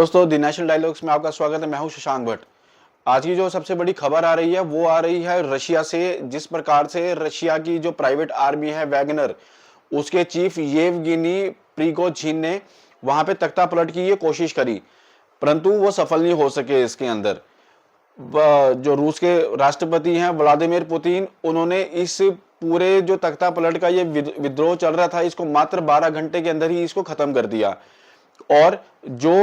दोस्तों the national dialogues में आपका स्वागत है। मैं हूं शशांक भट्ट। आज की जो सबसे बड़ी खबर आ रही है वो आ रही है रशिया से। जिस प्रकार से रशिया की जो प्राइवेट आर्मी है वैगनर, उसके चीफ येवगेनी प्रिगोजिन ने वहां पे तख्ता पलट की ये कोशिश करी, परंतु वो सफल नहीं हो सके। इसके अंदर जो रूस के राष्ट्रपति हैं व्लादिमीर पुतिन, उन्होंने इस पूरे जो तख्ता पलट का ये विद्रोह चल रहा था, इसको मात्र 12 घंटे के अंदर ही इसको खत्म कर दिया। और जो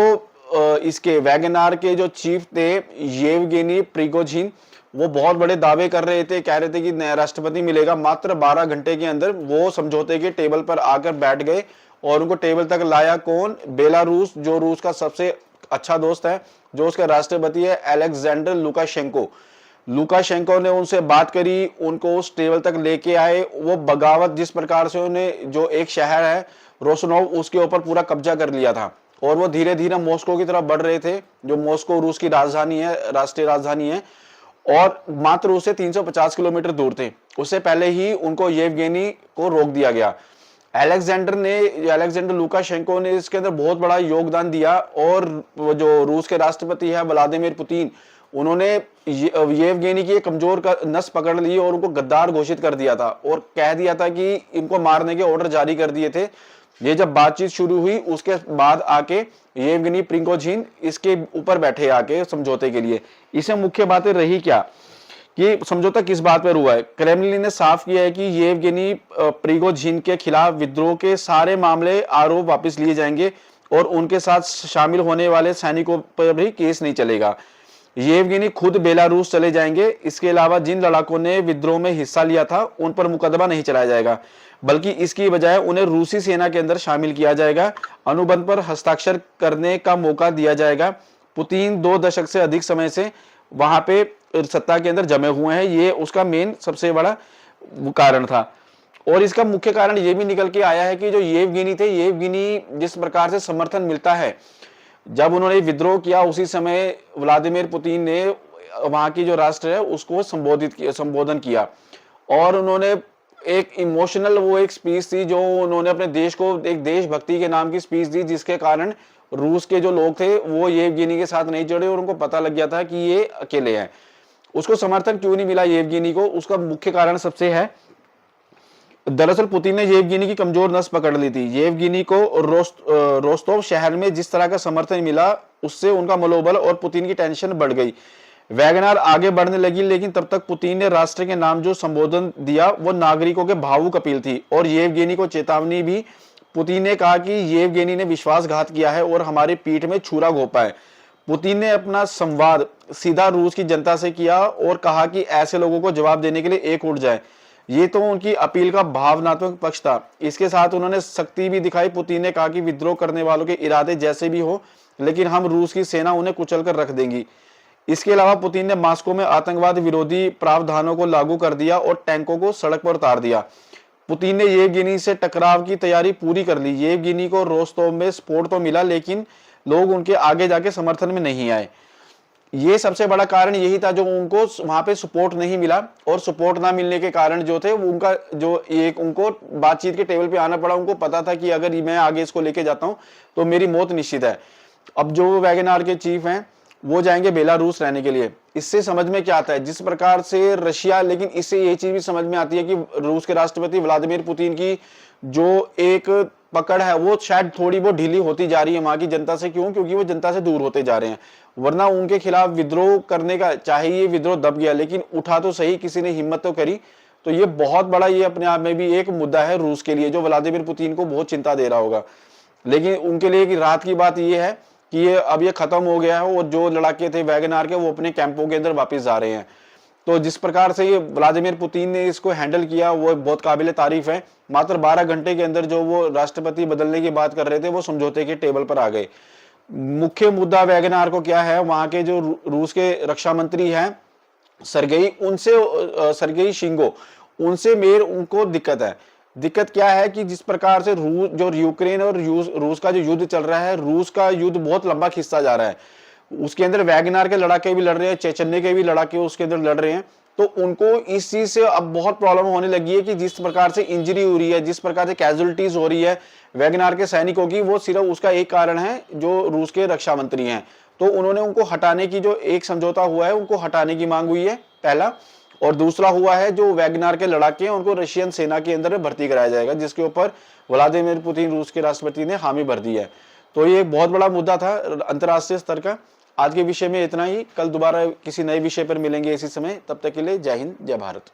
इसके वैगनार के जो चीफ थे येवगेनी प्रिगोजिन, वो बहुत बड़े दावे कर रहे थे, कह रहे थे कि नया राष्ट्रपति मिलेगा। मात्र 12 घंटे के अंदर वो समझौते के टेबल पर आकर बैठ गए और उनको टेबल तक लाया कौन? बेलारूस, जो रूस का सबसे अच्छा दोस्त है, जो उसका राष्ट्रपति है अलेक्जेंडर लुकाशेंको। लुकाशेंको ने उनसे बात करी, उनको उस टेबल तक लेके आए। वो बगावत जिस प्रकार से उन्हें, जो एक शहर है रोसनोव, उसके ऊपर पूरा कब्जा कर लिया था और वो धीरे धीरे मॉस्को की तरफ बढ़ रहे थे, जो मॉस्को रूस की राजधानी है, राष्ट्रीय राजधानी है, और मात्र उससे 350 किलोमीटर दूर थे। उससे पहले ही उनको येवगेनी को रोक दिया गया। अलेक्जेंडर लुकाशेंको ने इसके अंदर बहुत बड़ा योगदान दिया और जो रूस के राष्ट्रपति है व्लादिमीर पुतिन, उन्होंने येवगेनी की कमजोर का नस पकड़ ली और उनको गद्दार घोषित कर दिया था और कह दिया था कि इनको मारने के ऑर्डर जारी कर दिए थे। ये जब बातचीत शुरू हुई उसके बाद आके येवगेनी प्रिगोजिन इसके ऊपर बैठे आके समझौते के लिए। इसे मुख्य बातें रही क्या कि समझौता किस बात पर हुआ है? क्रेमलिन ने साफ किया है कि येवगेनी प्रिगोजिन के खिलाफ विद्रोह के सारे मामले, आरोप वापस लिए जाएंगे और उनके साथ शामिल होने वाले सैनिकों पर भी केस नहीं चलेगा। येवगेनी खुद बेलारूस चले जाएंगे। इसके अलावा जिन लड़ाकों ने विद्रोह में हिस्सा लिया था उन पर मुकदमा नहीं चलाया जाएगा, बल्कि इसकी बजाय उन्हें रूसी सेना के अंदर शामिल किया जाएगा। अनुबंध पर हस्ताक्षर करने का मौका दिया जाएगा। पुतिन 2 दशक से अधिक समय से वहां पे सत्ता के अंदर जमे हुए हैं, ये उसका मेन सबसे बड़ा कारण था। और इसका मुख्य कारण ये भी निकल के आया है कि जो येवगेनी थे, येवगेनी जिस प्रकार से समर्थन मिलता है, जब उन्होंने विद्रोह किया उसी समय व्लादिमीर पुतिन ने वहां की जो राष्ट्र है उसको संबोधन किया और उन्होंने एक इमोशनल, वो एक स्पीच थी जो उन्होंने अपने देश को, एक देशभक्ति के नाम की स्पीच दी, जिसके कारण रूस के जो लोग थे वो येवगेनी के साथ नहीं जुड़े और उनको पता लग गया था कि ये अकेले हैं। उसको समर्थन क्यों नहीं मिला येवगेनी को? उसका मुख्य कारण सबसे है, दरअसल पुतिन ने येवगेनी की कमजोर नस पकड़ ली थी। येवगेनी को रोस्तोव शहर में जिस तरह का समर्थन मिला, उससे उनका मनोबल और पुतिन की टेंशन बढ़ गई। वैगनार आगे बढ़ने लगी, लेकिन तब तक पुतिन ने राष्ट्र के नाम जो संबोधन दिया वो नागरिकों के भावुक अपील थी और येवगेनी को चेतावनी भी। पुतिन ने कहा कि येवगेनी ने विश्वासघात किया है और हमारी पीठ में छुरा घोंपा है। पुतिन ने अपना संवाद सीधा रूस की जनता से किया और कहा कि ऐसे लोगों को जवाब देने के लिए एक उठ जाए। ये तो उनकी अपील का भावनात्मक पक्ष था। इसके साथ उन्होंने सख्ती भी दिखाई। पुतिन ने कहा कि विद्रोह करने वालों के इरादे जैसे भी हो, लेकिन हम रूस की सेना उन्हें कुचल कर रख देंगी। इसके अलावा पुतिन ने मॉस्को में आतंकवाद विरोधी प्रावधानों को लागू कर दिया और टैंकों को सड़क पर उतार दिया। पुतिन ने येवगेनी से टकराव की तैयारी पूरी कर ली। येवगेनी को रोस्तोव में सपोर्ट तो मिला, लेकिन लोग उनके आगे जाके समर्थन में नहीं आए। ये सबसे बड़ा कारण यही था, जो उनको वहां पे सपोर्ट नहीं मिला और सपोर्ट ना मिलने के कारण जो थे वो उनका जो एक उनको बातचीत के टेबल पे आना पड़ा। उनको पता था कि अगर मैं आगे इसको लेके जाता हूं तो मेरी मौत निश्चित है। अब जो वैगनार के चीफ हैं वो जाएंगे बेलारूस रहने के लिए। इससे समझ में क्या आता है? जिस प्रकार से रशिया, लेकिन इससे ये चीज भी समझ में आती है कि रूस के राष्ट्रपति व्लादिमीर पुतिन की जो एक पकड़ है वो शायद थोड़ी बहुत ढीली होती जा रही है वहां की जनता से। क्यों? क्योंकि वो जनता से दूर होते जा रहे हैं। वरना उनके खिलाफ विद्रोह करने का, चाहे ये विद्रोह दब गया लेकिन उठा तो सही, किसी ने हिम्मत तो करी। तो ये बहुत बड़ा, ये अपने आप में भी एक मुद्दा है रूस के लिए, जो व्लादिमीर पुतिन को बहुत चिंता दे रहा होगा। लेकिन उनके लिए एक राहत की बात ये है कि ये अब ये खत्म हो गया है और जो लड़ाके थे वैगनार के वो अपने कैंपों के अंदर वापस जा रहे हैं। तो जिस प्रकार से ये व्लादिमीर पुतिन ने इसको हैंडल किया वो बहुत काबिल तारीफ है। मात्र 12 घंटे के अंदर जो वो राष्ट्रपति बदलने की बात कर रहे थे वो समझौते के टेबल पर आ गए। मुख्य मुद्दा वैगनार को क्या है? वहां के जो रूस के रक्षा मंत्री हैं सरगेई शिंगो, उनसे मेर उनको दिक्कत है। दिक्कत क्या है कि जिस प्रकार से जो यूक्रेन और रूस का जो युद्ध चल रहा है, रूस का युद्ध बहुत लंबा खिंचता जा रहा है। उसके अंदर वैगनार के लड़ाके भी लड़ रहे हैं, चेचन्य के भी लड़ाके उसके अंदर लड़ रहे हैं। तो उनको इस चीज से अब बहुत प्रॉब्लम होने लगी है कि जिस प्रकार से इंजरी हो रही है, जिस प्रकार से कैजुअलिटीज हो रही है वैगनार के सैनिकों की, वो सिर्फ उसका एक कारण है जो रूस के रक्षा मंत्री हैं। तो उन्होंने उनको हटाने की, जो एक समझौता हुआ है उनको हटाने की मांग हुई है, पहला। और दूसरा हुआ है जो वैगनार के लड़ाके हैं उनको रशियन सेना के अंदर भर्ती कराया जाएगा, जिसके ऊपर व्लादिमीर पुतिन रूस के राष्ट्रपति ने हामी भर दी है। तो ये एक बहुत बड़ा मुद्दा था अंतर्राष्ट्रीय स्तर का। आज के विषय में इतना ही, कल दोबारा किसी नए विषय पर मिलेंगे इसी समय, तब तक के लिए जय हिंद जय भारत।